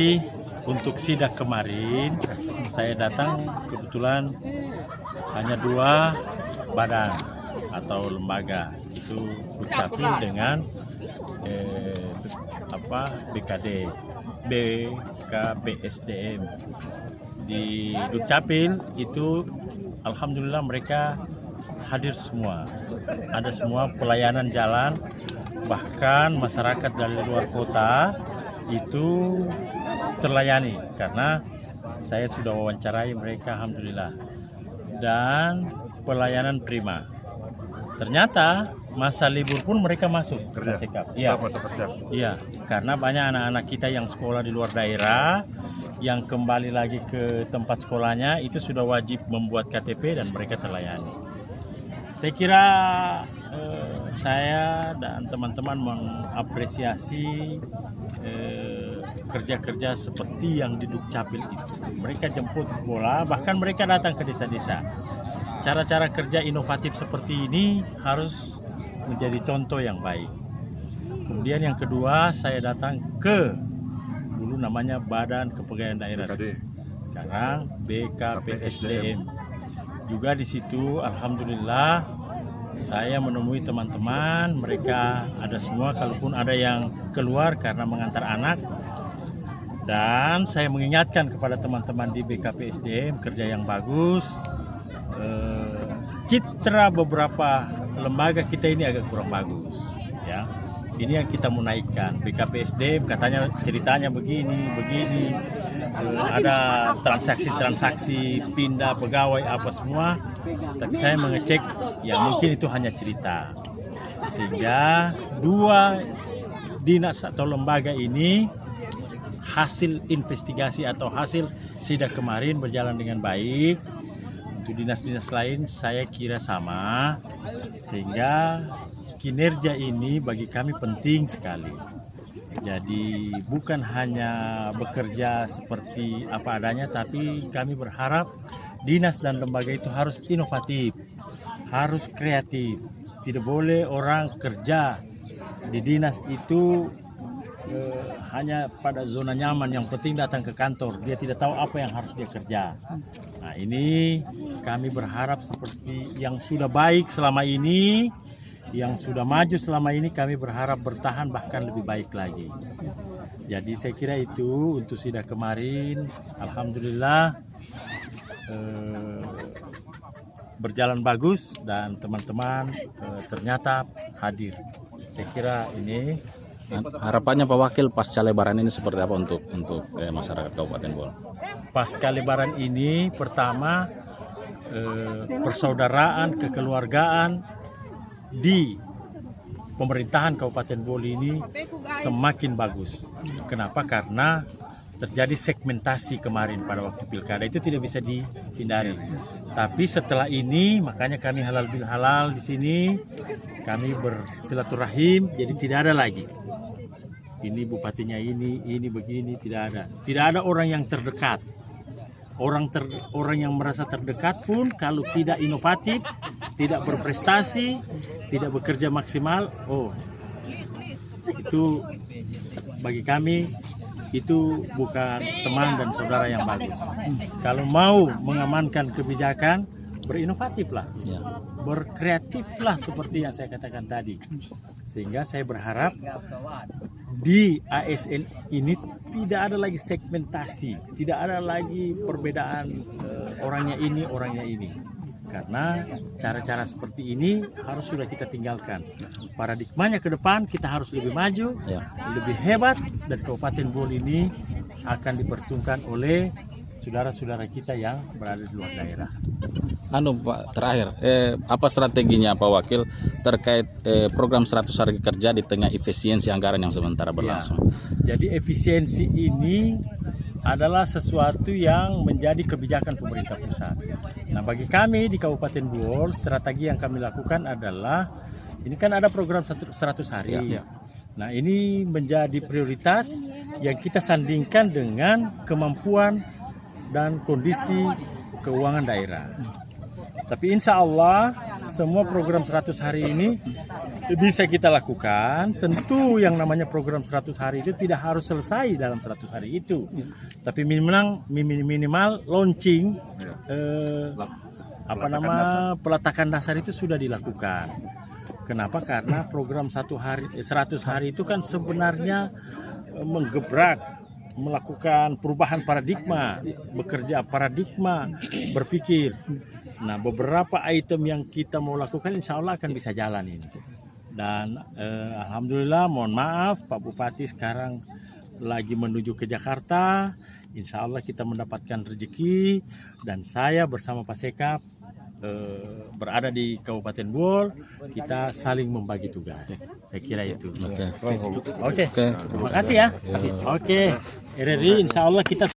Jadi untuk sidak kemarin saya datang kebetulan hanya 2 badan atau lembaga, itu Dukcapil dengan BKD, BKPSDM. Di Dukcapil itu alhamdulillah mereka hadir semua, ada semua pelayanan jalan, bahkan masyarakat dari luar kota itu terlayani karena saya sudah wawancarai mereka alhamdulillah, dan pelayanan prima. Ternyata masa libur pun mereka masuk kerja. Sekap. Iya, karena banyak anak-anak kita yang sekolah di luar daerah yang kembali lagi ke tempat sekolahnya itu sudah wajib membuat KTP dan mereka terlayani. Saya kira saya dan teman-teman mengapresiasi kerja-kerja seperti yang di Dukcapil itu. Mereka jemput bola, bahkan mereka datang ke desa-desa. Cara-cara kerja inovatif seperti ini harus menjadi contoh yang baik. Kemudian yang kedua, saya datang ke dulu namanya Badan Kepegawaian Daerah, sekarang BKPSDM. Juga di situ alhamdulillah saya menemui teman-teman, mereka ada semua, kalaupun ada yang keluar karena mengantar anak. Dan saya mengingatkan kepada teman-teman di BKPSDM kerja yang bagus. Citra beberapa lembaga kita ini agak kurang bagus, ya. Ini yang kita mau naikkan. BKPSDM katanya ceritanya begini, ada transaksi pindah pegawai apa semua, tapi saya mengecek ya mungkin itu hanya cerita. Sehingga 2 dinas atau lembaga ini hasil investigasi atau hasil sidak kemarin berjalan dengan baik. Untuk dinas-dinas lain saya kira sama, sehingga kinerja ini bagi kami penting sekali. Jadi bukan hanya bekerja seperti apa adanya, tapi kami berharap dinas dan lembaga itu harus inovatif, harus kreatif. Tidak boleh orang kerja di dinas itu hanya pada zona nyaman, yang penting datang ke kantor, dia tidak tahu apa yang harus dia kerja. Nah, ini kami berharap seperti yang sudah baik selama ini, yang sudah maju selama ini, kami berharap bertahan bahkan lebih baik lagi. Jadi saya kira itu untuk sidak kemarin alhamdulillah berjalan bagus dan teman-teman ternyata hadir. Saya kira ini harapannya Pak Wakil pasca Lebaran ini seperti apa untuk masyarakat Kabupaten Bol? Pasca Lebaran ini pertama persaudaraan, kekeluargaan di pemerintahan Kabupaten Bol ini semakin bagus. Kenapa? Karena terjadi segmentasi kemarin pada waktu pilkada, itu tidak bisa dihindari. Tapi setelah ini makanya kami halal bil halal di sini, kami bersilaturahim, jadi tidak ada lagi ini bupatinya ini begini, tidak ada. Tidak ada orang yang terdekat. Orang yang merasa terdekat pun kalau tidak inovatif, tidak berprestasi, tidak bekerja maksimal, itu bagi kami itu bukan teman dan saudara yang bagus. Kalau mau mengamankan kebijakan, berinovatiflah, berkreatiflah seperti yang saya katakan tadi. Sehingga saya berharap di ASN ini tidak ada lagi segmentasi, tidak ada lagi perbedaan orangnya ini. Karena cara-cara seperti ini harus sudah kita tinggalkan. Paradigmanya ke depan kita harus lebih maju, lebih hebat, dan Kabupaten Bol ini akan diperuntukkan oleh saudara-saudara kita yang berada di luar daerah. Pak, terakhir, apa strateginya Pak Wakil terkait program 100 hari kerja di tengah efisiensi anggaran yang sementara berlangsung? Jadi efisiensi ini adalah sesuatu yang menjadi kebijakan pemerintah pusat. Nah, bagi kami di Kabupaten Bol, strategi yang kami lakukan adalah, ini kan ada program 100 hari. Nah, ini menjadi prioritas yang kita sandingkan dengan kemampuan dan kondisi keuangan daerah. Tapi insya Allah semua program 100 hari ini bisa kita lakukan. Tentu yang namanya program 100 hari itu tidak harus selesai dalam 100 hari itu, tapi minimal launching peletakan dasar itu sudah dilakukan. Kenapa? Karena program 100 hari itu kan sebenarnya menggebrak, melakukan perubahan paradigma, bekerja paradigma, berpikir. Nah, beberapa item yang kita mau lakukan insya Allah akan bisa jalan ini. Dan alhamdulillah, mohon maaf Pak Bupati sekarang lagi menuju ke Jakarta. Insya Allah kita mendapatkan rezeki dan saya bersama Pak Sekap berada di Kabupaten Bol, kita saling membagi tugas. Saya kira itu. Oke. Terima kasih ya. Oke. RRI insya Allah kita